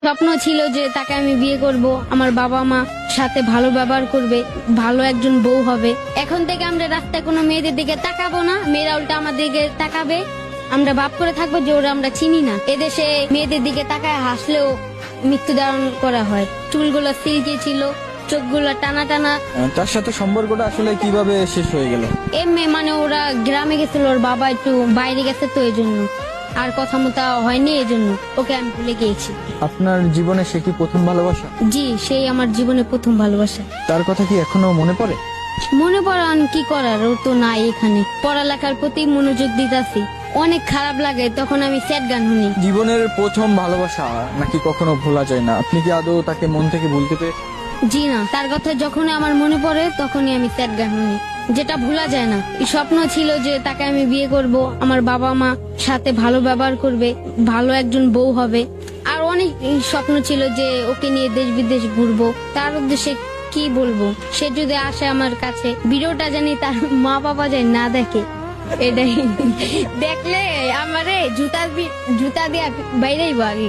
স্বপ্ন ছিল যে তাকে আমি বিয়ে করব, আমার বাবা মা সাথে ভালো ব্যবহার করবে, ভালো একজন বউ হবে। এখন থেকে আমরা রাস্তায় কোনো মেয়েদের দিকে তাকাবো না, মেয়েরা উল্টা আমাদের দিকে তাকাবে। আমরা ভাব করে থাকবো যে ওরা আমরা চিনি না। এদেশে মেয়েদের দিকে তাকায় হাসলেও মৃত্যুদণ্ড করা হয়। চুলগুলো সিল্কি ছিল, চোখগুলো টানা টানা। তার সাথে সম্পর্কটা আসলে কিভাবে শেষ হয়ে গেল? এমনি মানে ওরা গ্রামে গেছিল, ওর বাবা একটু বাইরে গেছে তো এই জন্য, আর কথা মতো হয়নি, এই জন্য ওকে আমি ভুলে গিয়েছি। আপনার জীবনে সে কি প্রথম ভালোবাসা? জি, সেই আমার জীবনে প্রথম ভালোবাসা। তার কথা কি এখনো মনে পড়ে? মনে পড়ান কি করার, ও তো নাই এখানে। পড়ালেখার প্রতি মনোযোগ দিতাছি, অনেক খারাপ লাগে তখন আমি স্যাড গান শুনি। জীবনের প্রথম ভালোবাসা নাকি কখনো ভোলা যায় না? আপনি কি আদৌ তাকে মন থেকে ভুলতে পেরেছেন? জি না, তার কথা যখনই আমার মনে পড়ে তখনই আমি স্যাড গান শুনি, যেটা ভোলা যায় না। এই স্বপ্ন ছিল যে তাকে আমি বিয়ে করব, আমার বাবা মা সাথে ভালো ব্যবহার করবে, ভালো একজন বউ হবে। আর অনেক স্বপ্ন ছিল যে ওকে নিয়ে দেশ বিদেশ ঘুরবো। তার উদ্দেশ্যে কি বলবো, সে যদি আসে আমার কাছে, ভিডিওটা জানি তার মা বাবা যায় না দেখে, এটাই। দেখলে আমারে জুতা দিয়ে বাইরেই আগে।